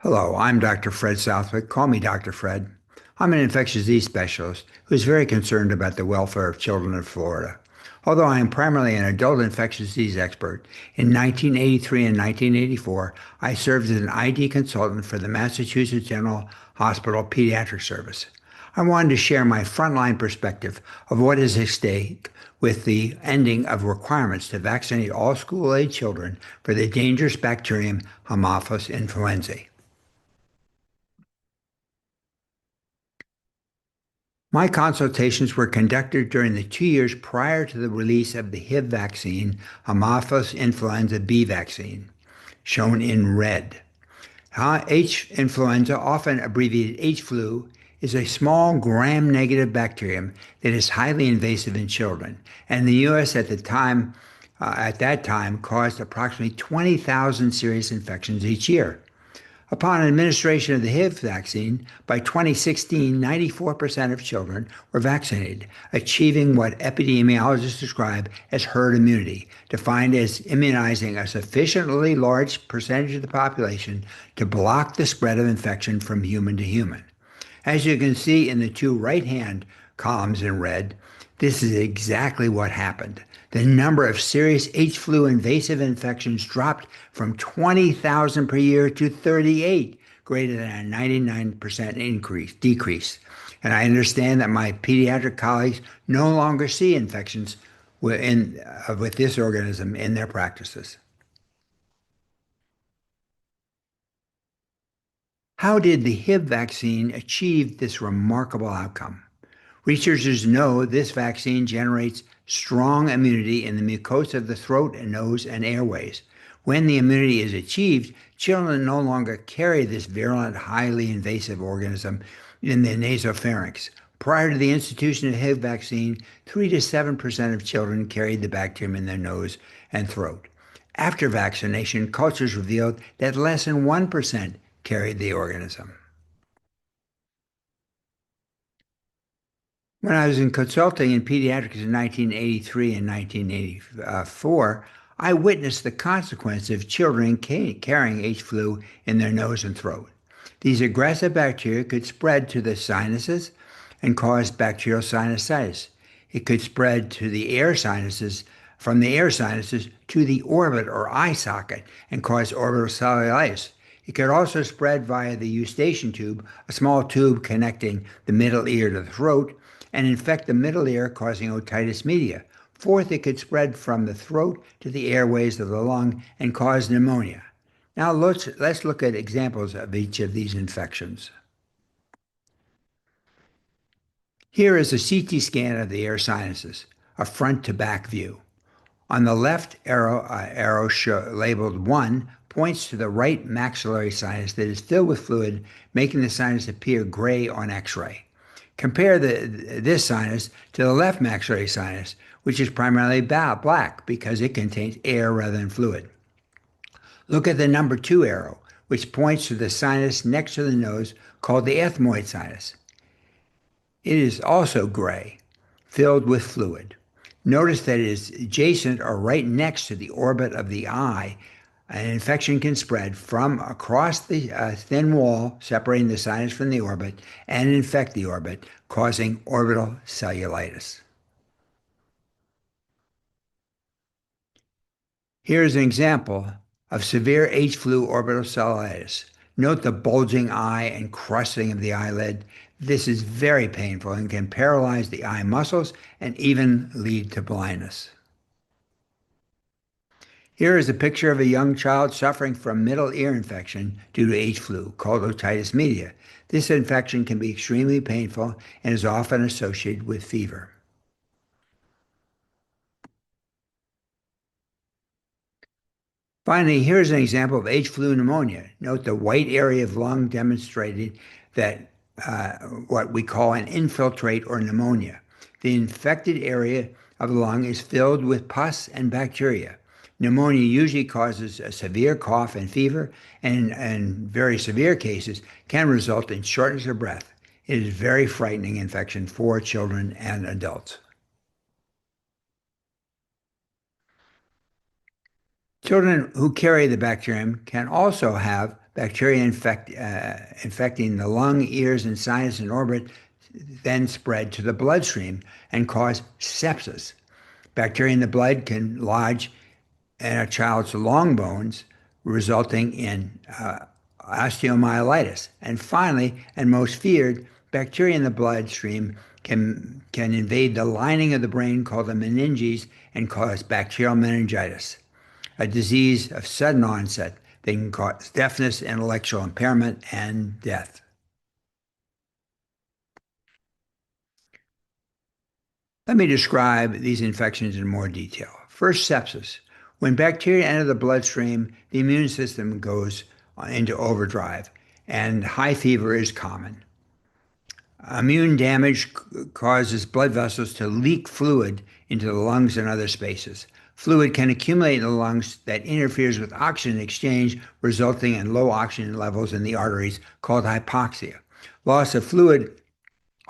Hello, I'm Dr. Fred Southwick. Call me Dr. Fred. I'm an infectious disease specialist who is very concerned about the welfare of children in Florida. Although I am primarily an adult infectious disease expert, in 1983 and 1984, I served as an ID consultant for the Massachusetts General Hospital Pediatric Service. I wanted to share my frontline perspective of what is at stake with the ending of requirements to vaccinate all school-age children for the dangerous bacterium Haemophilus influenzae. My consultations were conducted during the 2 years prior to the release of the HIV vaccine, Hemophilus Influenza B vaccine, shown in red. H. influenza, often abbreviated H. flu, is a small gram-negative bacterium that is highly invasive in children, and the U.S. at that time caused approximately 20,000 serious infections each year. Upon administration of the HIV vaccine, by 2016, 94% of children were vaccinated, achieving what epidemiologists describe as herd immunity, defined as immunizing a sufficiently large percentage of the population to block the spread of infection from human to human. As you can see in the two right-hand columns in red, this is exactly what happened. The number of serious H. flu invasive infections dropped from 20,000 per year to 38, greater than a 99% decrease. And I understand that my pediatric colleagues no longer see infections with this organism in their practices. How did the HIV vaccine achieve this remarkable outcome? Researchers know this vaccine generates strong immunity in the mucosa of the throat and nose and airways. When the immunity is achieved, children no longer carry this virulent, highly invasive organism in the nasopharynx. Prior to the institution of HIV vaccine, 3 to 7% of children carried the bacterium in their nose and throat. After vaccination, cultures revealed that less than 1% carried the organism. When I was in consulting in pediatrics in 1983 and 1984, I witnessed the consequence of children carrying H. flu in their nose and throat. These aggressive bacteria could spread to the sinuses and cause bacterial sinusitis. It could spread to the air sinuses, from the air sinuses to the orbit or eye socket and cause orbital cellulitis. It could also spread via the eustachian tube, a small tube connecting the middle ear to the throat, and infect the middle ear, causing otitis media. Fourth, it could spread from the throat to the airways of the lung and cause pneumonia. Now let's look at examples of each of these infections. Here is a CT scan of the air sinuses, a front to back view. On the left arrow labeled 1 points to the right maxillary sinus that is filled with fluid, making the sinus appear gray on X-ray. Compare this sinus to the left maxillary sinus, which is primarily black because it contains air rather than fluid. Look at the number 2 arrow, which points to the sinus next to the nose called the ethmoid sinus. It is also gray, filled with fluid. Notice that it is adjacent or right next to the orbit of the eye. An infection can spread from across the thin wall separating the sinus from the orbit and infect the orbit, causing orbital cellulitis. Here is an example of severe H. flu orbital cellulitis. Note the bulging eye and crusting of the eyelid. This is very painful and can paralyze the eye muscles and even lead to blindness. Here is a picture of a young child suffering from middle ear infection due to H. flu, called otitis media. This infection can be extremely painful and is often associated with fever. Finally, here's an example of H. flu pneumonia. Note the white area of lung demonstrated that what we call an infiltrate or pneumonia. The infected area of the lung is filled with pus and bacteria. Pneumonia usually causes a severe cough and fever, and in very severe cases can result in shortness of breath. It is a very frightening infection for children and adults. Children who carry the bacterium can also have bacteria infecting the lung, ears, and sinus and orbit then spread to the bloodstream and cause sepsis. Bacteria in the blood can lodge in a child's long bones, resulting in osteomyelitis. And finally, and most feared, bacteria in the bloodstream can invade the lining of the brain called the meninges and cause bacterial meningitis, a disease of sudden onset that can cause deafness, intellectual impairment, and death. Let me describe these infections in more detail. First, sepsis. When bacteria enter the bloodstream, the immune system goes into overdrive, and high fever is common. Immune damage causes blood vessels to leak fluid into the lungs and other spaces. Fluid can accumulate in the lungs that interferes with oxygen exchange, resulting in low oxygen levels in the arteries, called hypoxia. Loss of fluid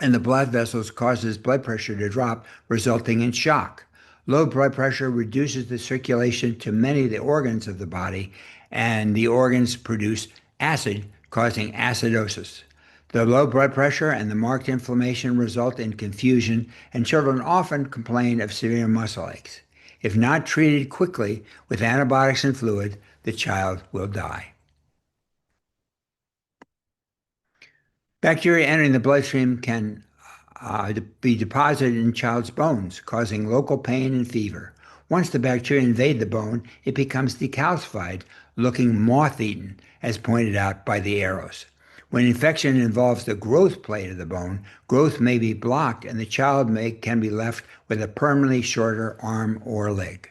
in the blood vessels causes blood pressure to drop, resulting in shock. Low blood pressure reduces the circulation to many of the organs of the body, and the organs produce acid, causing acidosis. The low blood pressure and the marked inflammation result in confusion, and children often complain of severe muscle aches. If not treated quickly with antibiotics and fluid, the child will die. Bacteria entering the bloodstream can be deposited in child's bones, causing local pain and fever. Once the bacteria invade the bone, it becomes decalcified, looking moth-eaten, as pointed out by the arrows. When infection involves the growth plate of the bone, growth may be blocked and the child can be left with a permanently shorter arm or leg.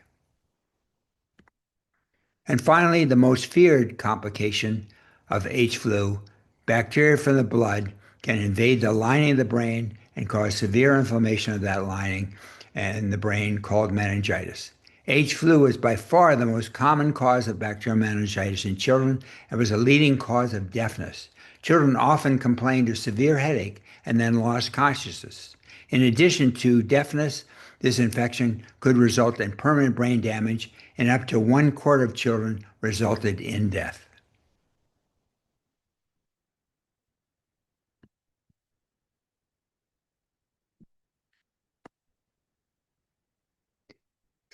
And finally, the most feared complication of H-flu, bacteria from the blood can invade the lining of the brain and cause severe inflammation of that lining and the brain called meningitis. H-flu is by far the most common cause of bacterial meningitis in children and was a leading cause of deafness. Children often complained of severe headache and then lost consciousness. In addition to deafness, this infection could result in permanent brain damage, and up to 1/4 of children resulted in death.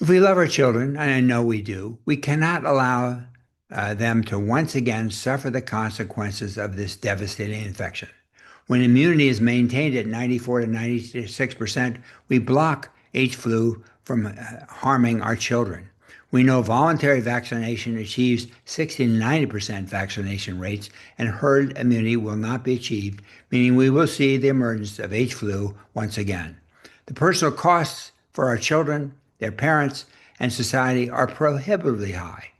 If we love our children, and I know we do, we cannot allow them to once again suffer the consequences of this devastating infection. When immunity is maintained at 94 to 96%, we block H-flu from harming our children. We know voluntary vaccination achieves 60 to 90% vaccination rates, and herd immunity will not be achieved, meaning we will see the emergence of H-flu once again. The personal costs for our children, their parents, and society are prohibitively high.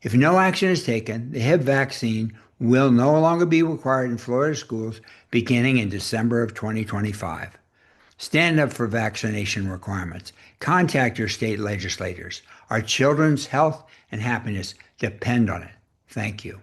If no action is taken, the Hib vaccine will no longer be required in Florida schools beginning in December of 2025. Stand up for vaccination requirements. Contact your state legislators. Our children's health and happiness depend on it. Thank you.